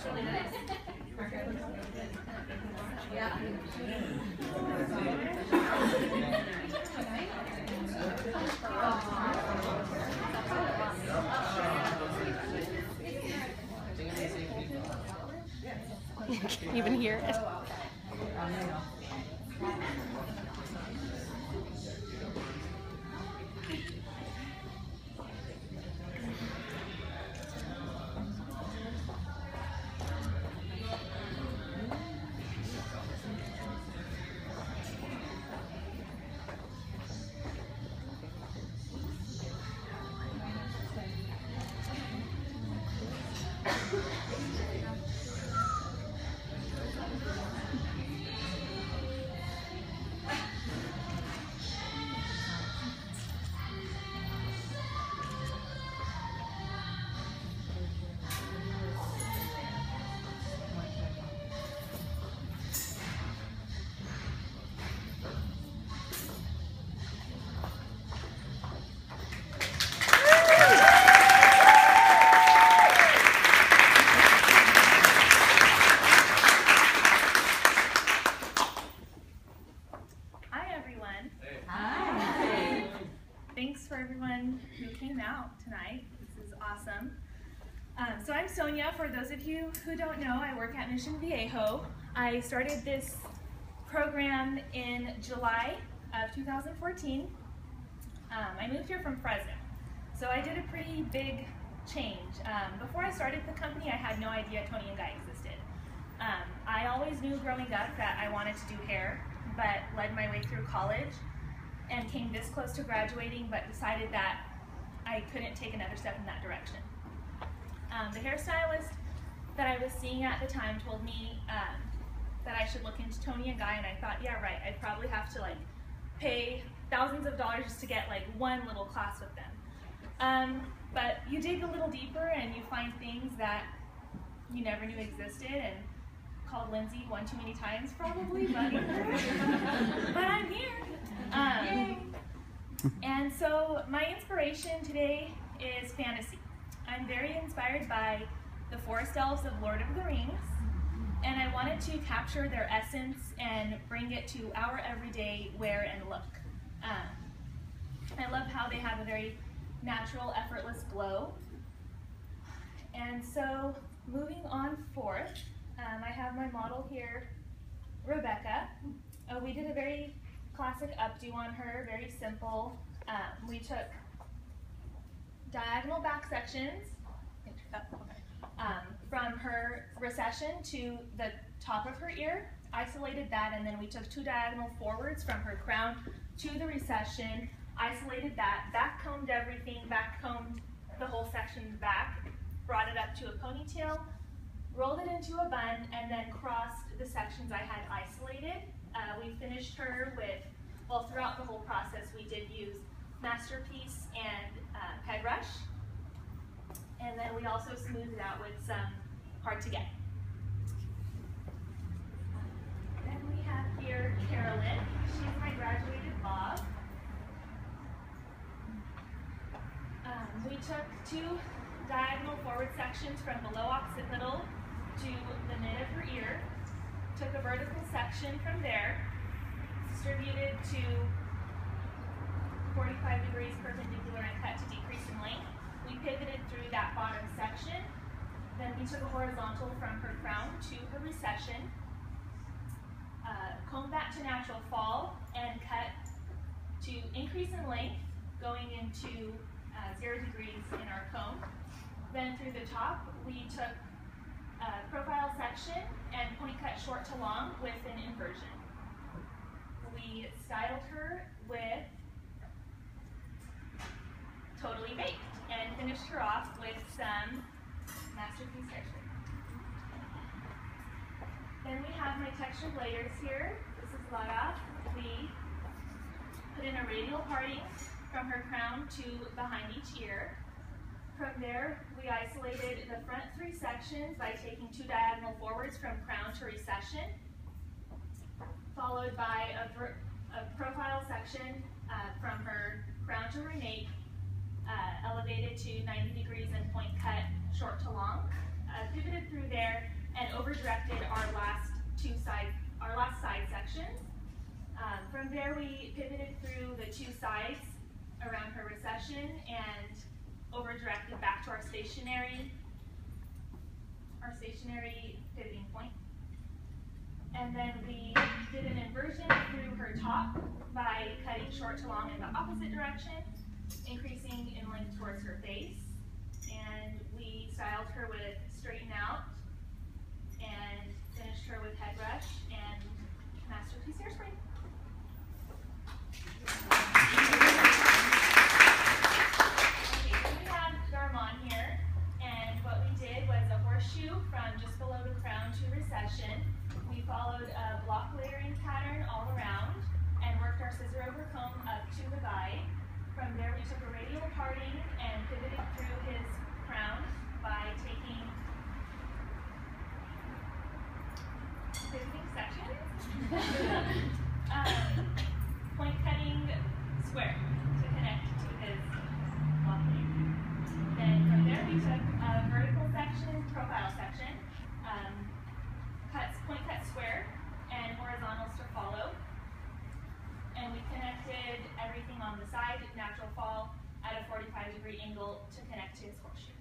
looks really nice. Yeah. Can't even hear it. Thanks for everyone who came out tonight. This is awesome. So I'm Sonia. For those of you who don't know, I work at Mission Viejo. I started this program in July of 2014. I moved here from Fresno, so I did a pretty big change. Before I started the company, I had no idea Tony and Guy existed. I always knew growing up that I wanted to do hair, but led my way through college and came this close to graduating, but decided that I couldn't take another step in that direction. The hairstylist that I was seeing at the time told me that I should look into Tony and Guy, and I thought, yeah, right, I'd probably have to like pay thousands of dollars just to get like one little class with them. But you dig a little deeper and you find things that you never knew existed, and called Lindsay one too many times probably, but I'm here. And so my inspiration today is fantasy. I'm very inspired by the forest elves of Lord of the Rings, and I wanted to capture their essence and bring it to our everyday wear and look. I love how they have a very natural, effortless glow. And so moving on forth, I have my model here, Rebecca. We did a very classic updo on her, very simple. We took diagonal back sections from her recession to the top of her ear, isolated that, and then we took two diagonal forwards from her crown to the recession, isolated that, back combed everything, back combed the whole section back, brought it up to a ponytail, rolled it into a bun, and then crossed the sections I had isolated. We finished her with, well, throughout the whole process, we did use Masterpiece and Peg Brush. And then we also smoothed it out with some Hard to Get. Then we have here Carolyn. She's my graduated bob. We took two diagonal forward sections from below opposite middle to the mid of her ear, took a vertical section from there, distributed to 45 degrees perpendicular and cut to decrease in length. We pivoted through that bottom section, then we took a horizontal from her crown to her recession, combed that to natural fall, and cut to increase in length, going into 0 degrees in our comb. Then through the top, we took a profile section and point cut short to long with an inversion. We styled her with Totally Baked and finished her off with some Masterpiece hairspray. Then we have my textured layers here. This is Lara. We put in a radial parting from her crown to behind each ear. From there, we isolated the front three sections by taking two diagonal forwards from crown to recession, followed by a profile section from her crown to her nape, elevated to 90 degrees and point cut short to long. pivoted through there and over-directed our last side sections. From there, we pivoted through the two sides around her recession and over-directed back to our stationary pivoting point. And then we did an inversion through her top by cutting short to long in the opposite direction, increasing in length towards her face. And we styled her with straighten out and finished her with head brush and masterpiece hairspray. Okay, so we have Garmon here, and what we did was a horseshoe from just below the crown to recession. We followed a block layering pattern all around and worked our scissor over comb up to the guide. From there, we took a radial parting and pivoted through his crown by taking pivoting sections, point cutting square to connect to his block layering. Then from there, we took a vertical section, profile section, point cut square, and horizontals to follow. And we connected everything on the side, natural fall, at a 45-degree angle to connect to his horseshoe.